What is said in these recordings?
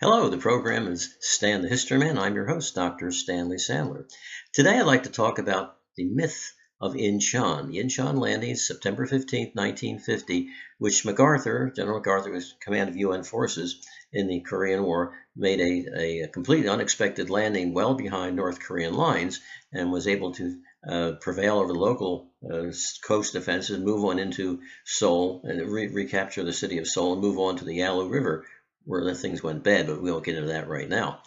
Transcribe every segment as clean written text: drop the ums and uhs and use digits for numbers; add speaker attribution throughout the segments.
Speaker 1: Hello, the program is Stan the History Man. I'm your host, Dr. Stanley Sandler. Today I'd like to talk about the myth of Inchon. The Inchon landing, September 15th, 1950, which General MacArthur, was command of UN forces in the Korean War, made a completely unexpected landing well behind North Korean lines and was able to prevail over the local coast defenses, move on into Seoul and recapture the city of Seoul and move on to the Yalu River, where the things went bad, but we won't get into that right now.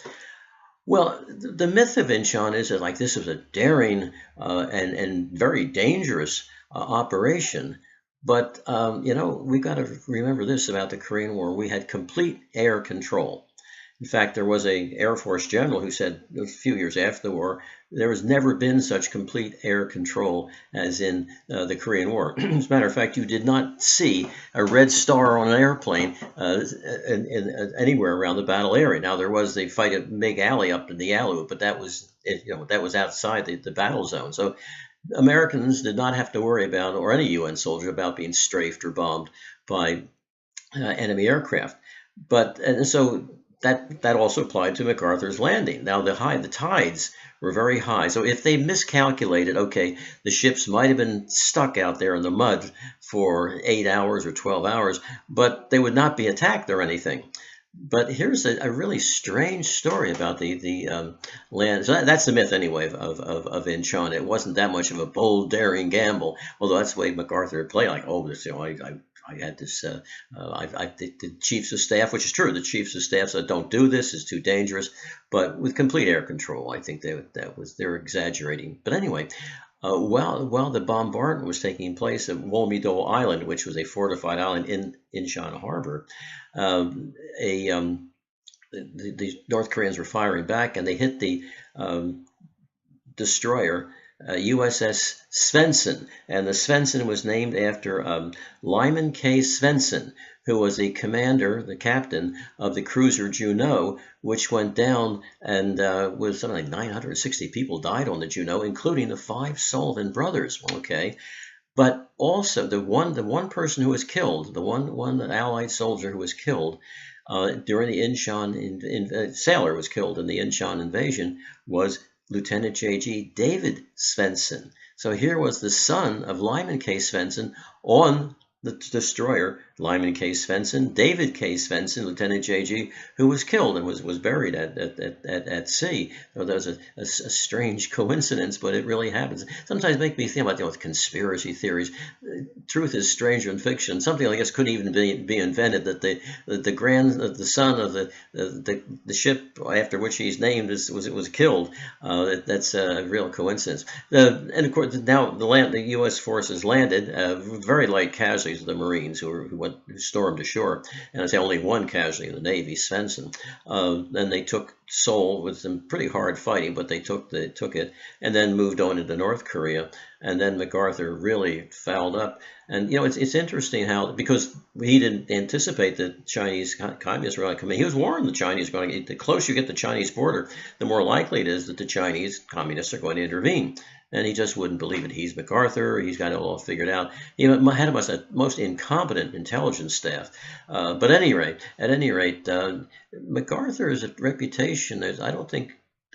Speaker 1: Well, the myth of Inchon is that this was a daring and very dangerous operation. But, we've got to remember this about the Korean War. We had complete air control. In fact, there was an Air Force general who said a few years after the war, there has never been such complete air control as in the Korean War. As a matter of fact, you did not see a red star on an airplane anywhere around the battle area. Now, there was the fight at Mig Alley up in the Yalu, but that was outside the battle zone. So Americans did not have to worry about, or any UN soldier, about being strafed or bombed by enemy aircraft. And so that also applied to MacArthur's landing. Now, the tides were very high. So if they miscalculated, okay, the ships might have been stuck out there in the mud for 8 hours or 12 hours, but they would not be attacked or anything. But here's a really strange story about the land. So that's the myth anyway of Inchon. It wasn't that much of a bold, daring gamble, although that's the way MacArthur played. I had this, the chiefs of staff, which is true. The chiefs of staff said, "Don't do this; it's too dangerous." But with complete air control, I think they're exaggerating. But anyway, while the bombardment was taking place at Wolmi-do Island, which was a fortified island in Incheon Harbor, the North Koreans were firing back, and they hit the destroyer USS Svensson, and the Svensson was named after Lyman K. Svensson, who was the captain of the cruiser Juneau, which went down, and was something like 960 people died on the Juneau, including the 5 Sullivan brothers. Okay, but also the one person who was killed, the one Allied soldier who was killed during the Inchon sailor was killed in the Inchon invasion, was Lieutenant J.G. David Svensson. So here was the son of Lyman K. Svensson on the destroyer, Lyman K. Svensson, David K. Svensson, Lieutenant J.G., who was killed and was buried at sea. So that was a strange coincidence, but it really happens. Sometimes make me think about conspiracy theories. Truth is stranger than fiction. Something like this couldn't even be invented, that the son of the ship after which he's named was killed. That's a real coincidence. And of course, now the U.S. forces landed, very light casualties of the Marines who stormed ashore, and I say only one casualty in the Navy, Svensson. Then they took Seoul with some pretty hard fighting, but they took it, and then moved on into North Korea. And then MacArthur really fouled up. And it's interesting how, because he didn't anticipate that Chinese communists were going to come in. He was warned the Chinese are going to get, the closer you get to the Chinese border, the more likely it is that the Chinese communists are going to intervene. And he just wouldn't believe it. He's MacArthur. He's got it all figured out. He had a most incompetent intelligence staff. But at any rate, MacArthur's reputation, I don't think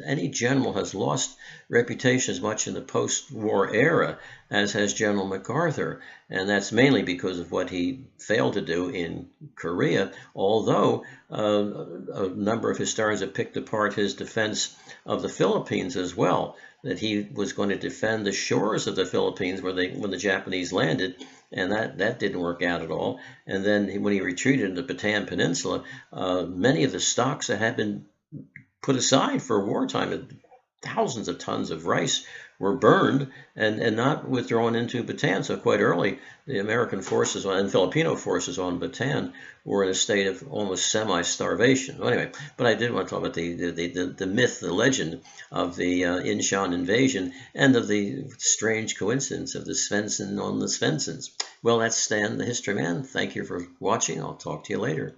Speaker 1: any general has lost reputation as much in the post-war era as has General MacArthur, and that's mainly because of what he failed to do in Korea, although a number of historians have picked apart his defense of the Philippines as well, that he was going to defend the shores of the Philippines when the Japanese landed, and that didn't work out at all. And then when he retreated into the Bataan Peninsula, many of the stocks that had been put aside for wartime, thousands of tons of rice were burned and not withdrawn into Bataan. So quite early, the American forces and Filipino forces on Bataan were in a state of almost semi-starvation. Anyway, but I did want to talk about the myth, the legend of the Inchon invasion, and of the strange coincidence of the Svensson on the Svenssons. Well, that's Stan the History Man. Thank you for watching. I'll talk to you later.